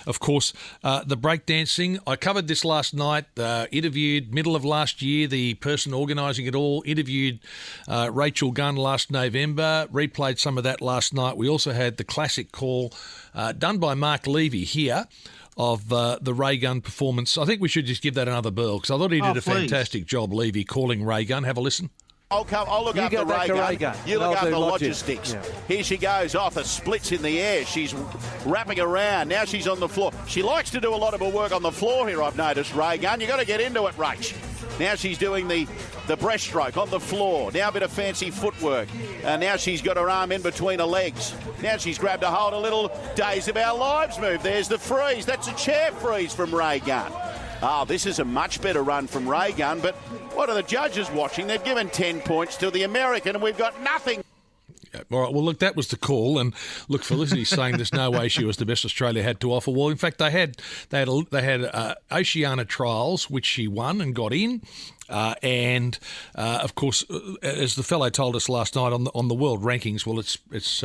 of course, the breakdancing. I covered this last night, interviewed middle of last year, the person organising it all, interviewed Rachel Gunn last November, replayed some of that last night. We also had the classic call done by Mark Levy here of the RayGun performance. I think we should just give that another burl because I thought he did a fantastic job, Levy, calling RayGun. Have a listen. I'll look after RayGun. You look after logistics. Yeah. Here she goes off. The splits in the air. She's wrapping around. Now she's on the floor. She likes to do a lot of her work on the floor here, I've noticed, RayGun. You've got to get into it, Rach. Now she's doing the breaststroke on the floor. Now a bit of fancy footwork. And now she's got her arm in between her legs. Now she's grabbed a hold, a little Days of Our Lives move. There's the freeze. That's a chair freeze from RayGun. Oh, this is a much better run from RayGun, but what are the judges watching? They've given 10 points to the American, and we've got nothing. All right, well, look, that was the call, and look, Felicity's saying there's no way she was the best Australia had to offer. Well, in fact, they had Oceania trials, which she won and got in, and of course, as the fellow told us last night on the world rankings, well, it's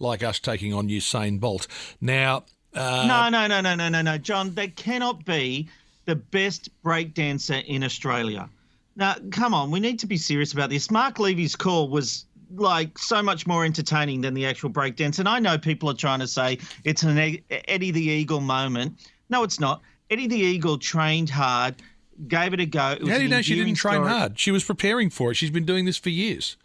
like us taking on Usain Bolt. Now, no, John, there cannot be the best breakdancer in Australia. Now, come on, we need to be serious about this. Mark Levy's call was like so much more entertaining than the actual breakdance. And I know people are trying to say it's an Eddie the Eagle moment. No, it's not. Eddie the Eagle trained hard, gave it a go. How do you know she didn't train hard? She was preparing for it. She's been doing this for years.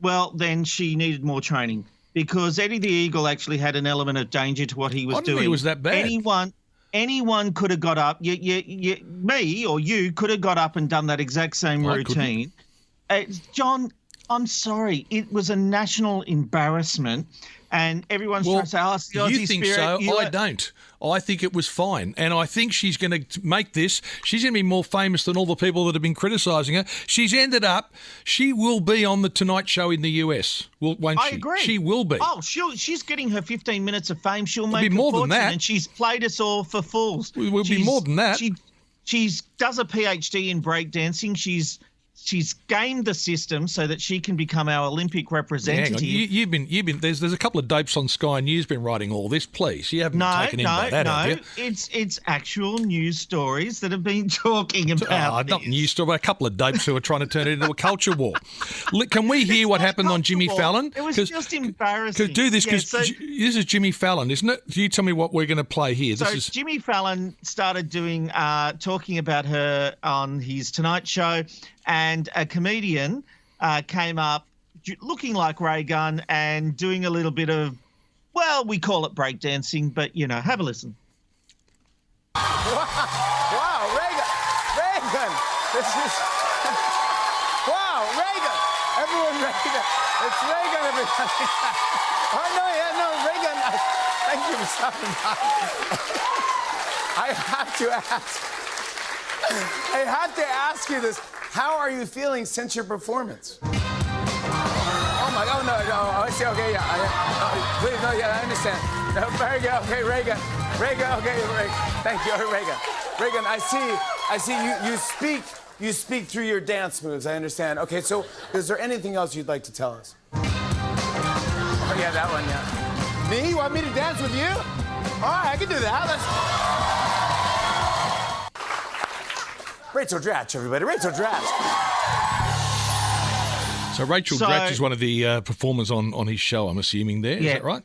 Well, then she needed more training because Eddie the Eagle actually had an element of danger to what he was doing. I didn't think it was that bad. Anyone could have got up. Me or you could have got up and done that exact same routine. John, I'm sorry. It was a national embarrassment, and everyone's trying to say, "Oh, it's the Aussie you think spirit." So? I don't. I think it was fine, and I think she's going to make this. She's going to be more famous than all the people that have been criticising her. She's ended up. She will be on the Tonight Show in the US, won't she? I agree. She will be. Oh, she's getting her 15 minutes of fame. She'll make more a fortune, than that, and she's played us all for fools. It will be more than that. She does a PhD in breakdancing. She's gamed the system so that she can become our Olympic representative. You've been. There's a couple of dopes on Sky News been writing all this. Please, you haven't taken in by that, have you? It's actual news stories that have been talking about. Not news story. A couple of dopes who are trying to turn it into a culture war. Can we hear what happened on Jimmy Fallon? It was just embarrassing. Do this because this is Jimmy Fallon, isn't it? You tell me what we're going to play here. Jimmy Fallon started doing talking about her on his Tonight Show. And a comedian came up looking like RayGun and doing a little bit of, well, we call it breakdancing, but, have a listen. Wow, RayGun. This is, wow, RayGun. Everyone, RayGun. It's RayGun, everybody. RayGun. Thank you for stopping by. I have to ask you this. How are you feeling since your performance? Oh my God! No! I see. Okay, yeah. Please, no, yeah, I understand. No, very good. Okay, RayGun. Okay, thank you, RayGun. I see. You speak through your dance moves. I understand. Okay, so is there anything else you'd like to tell us? Oh yeah, that one. Yeah. Me? You want me to dance with you? All right, I can do that. Rachel Dratch, everybody. Rachel Dratch. So Rachel Dratch is one of the performers on his show, I'm assuming there. Is that right?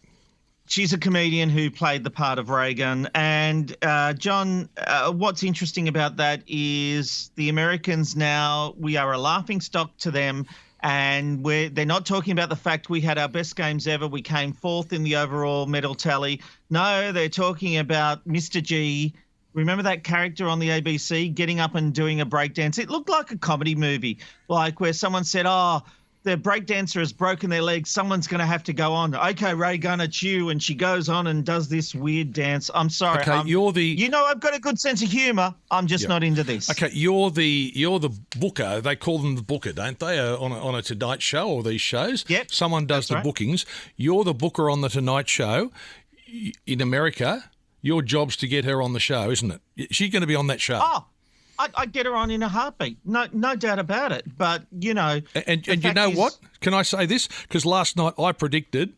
She's a comedian who played the part of RayGun. And, John, what's interesting about that is the Americans now, we are a laughingstock to them. And they're not talking about the fact we had our best games ever. We came fourth in the overall medal tally. No, they're talking about Mr. G. Remember that character on the ABC getting up and doing a breakdance? It looked like a comedy movie, like where someone said, oh, the breakdancer has broken their leg. Someone's going to have to go on. Okay, RayGun, it's you. And she goes on and does this weird dance. I'm sorry. Okay, I've got a good sense of humour. I'm just not into this. Okay, you're the booker. They call them the booker, don't they, on a Tonight Show or these shows? Yep. Someone does the bookings. You're the booker on the Tonight Show in America. Your job's to get her on the show, isn't it? She's going to be on that show. Oh, I'd get her on in a heartbeat. No doubt about it. But, And you know what? Can I say this? Because last night I predicted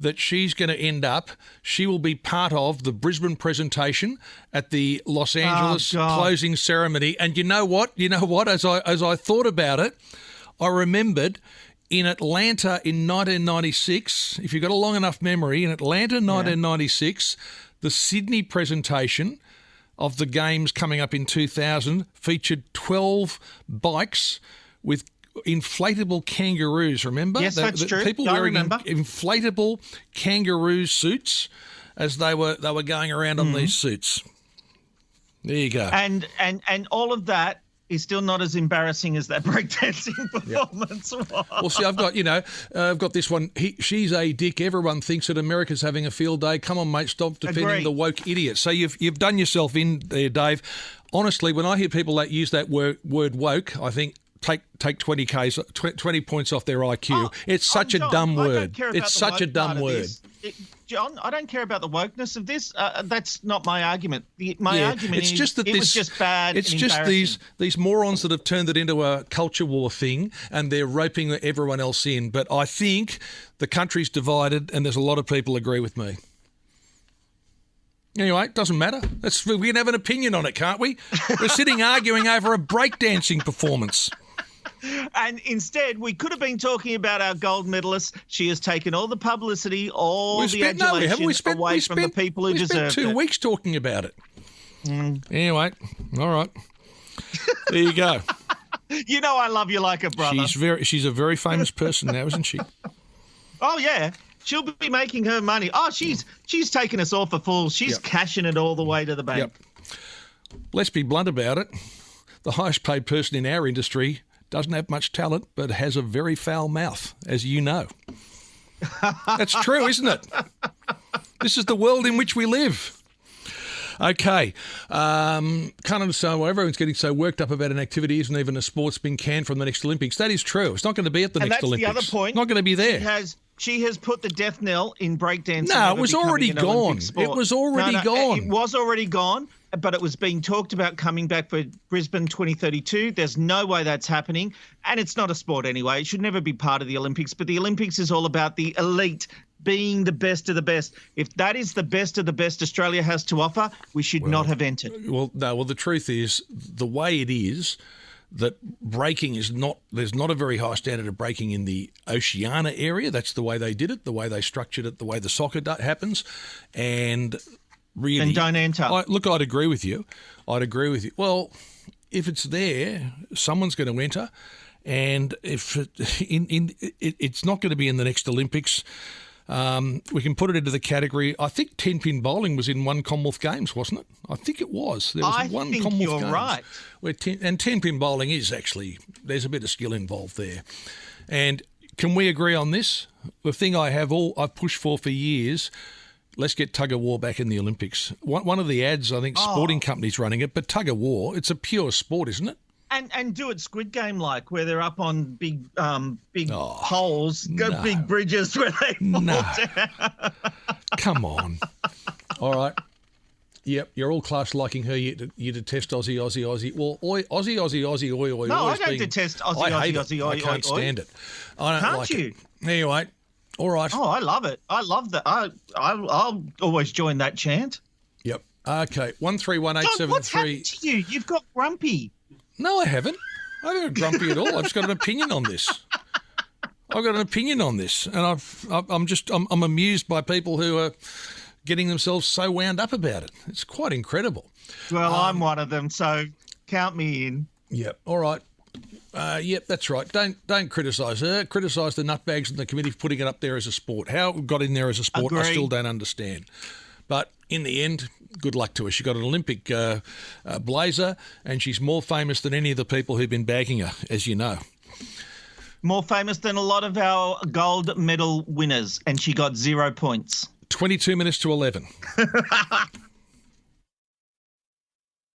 that she's going to end up, she will be part of the Brisbane presentation at the Los Angeles closing ceremony. And you know what? As I thought about it, I remembered in Atlanta in 1996, if you've got a long enough memory, in Atlanta 1996, the Sydney presentation of the games coming up in 2000 featured 12 bikes with inflatable kangaroos, remember? Yes, that's true. People wearing inflatable kangaroo suits as they were going around on these suits. There you go. And all of that is still not as embarrassing as that breakdancing performance was. Well, see, I've got this one. She's a dick. Everyone thinks that America's having a field day. Come on, mate, stop defending the woke idiot. So you've done yourself in there, Dave. Honestly, when I hear people that use that word woke, I think take 20 points off their IQ. It's such a dumb word. It's such a dumb word. John, I don't care about the wokeness of this. That's not my argument. My argument is just that it was just bad. It's just these morons that have turned it into a culture war thing, and they're roping everyone else in. But I think the country's divided, and there's a lot of people agree with me. Anyway, it doesn't matter. We can have an opinion on it, can't we? We're sitting arguing over a breakdancing performance. And instead, we could have been talking about our gold medalist. She has taken all the publicity, the adulation away from the people who deserve it. We spent 2 weeks talking about it. Anyway, all right. There you go. You know I love you like a brother. She's a very famous person now, isn't she? Oh, yeah. She'll be making her money. Oh, she's taken us all for fools. She's cashing it all the way to the bank. Yep. Let's be blunt about it. The highest paid person in our industry doesn't have much talent, but has a very foul mouth, as you know. That's true, isn't it? This is the world in which we live. Okay. Can't understand why everyone's getting so worked up about an activity isn't even a sport's been canned from the next Olympics. That is true. It's not going to be at the next Olympics. And that's the other point. Not going to be there. She has put the death knell in breakdancing. No, it was already gone. It was already gone. It was already gone, but it was being talked about coming back for Brisbane 2032. There's no way that's happening, and it's not a sport anyway. It should never be part of the Olympics, but the Olympics is all about the elite being the best of the best. If that is the best of the best Australia has to offer, we should not have entered. Well, the truth is, the way it is, that breaking is not, there's not a very high standard of breaking in the Oceania area. That's the way they did it, the way they structured it, the way the soccer happens. And really... And don't enter. I'd agree with you. Well, if it's there, someone's going to enter. And if it's not going to be in the next Olympics, we can put it into the category. I think 10-pin bowling was in one Commonwealth Games, wasn't it? I think it was. There was one Commonwealth Games. Right. Where 10-pin bowling is actually, there's a bit of skill involved there. And can we agree on this? The thing I've pushed for years, let's get tug of war back in the Olympics. One of the ads, I think sporting companies running it, but tug of war, it's a pure sport, isn't it? And do it Squid Game like, where they're up on big poles, big bridges where they fall down. Come on. All right. Yep, you're all class liking her. You detest Aussie. Well, Aussie, oi. No, I don't detest Aussie. I can't stand it. I don't like it. Anyway, all right. Oh, I love it. I love that. I'll always join that chant. Yep. Okay. 131873. What's happened to you? You've got grumpy. No, I haven't. I haven't got grumpy at all. I've just got an opinion on this. And I'm amused by people who are getting themselves so wound up about it. It's quite incredible. Well, I'm one of them, so count me in. Yep. All right. Yep, that's right. Don't criticise her. Criticise the nutbags in the committee for putting it up there as a sport. How it got in there as a sport, I still don't understand. But in the end, good luck to her. She got an Olympic blazer, and she's more famous than any of the people who've been bagging her, as you know. More famous than a lot of our gold medal winners, and she got 0 points. 22 minutes to 11.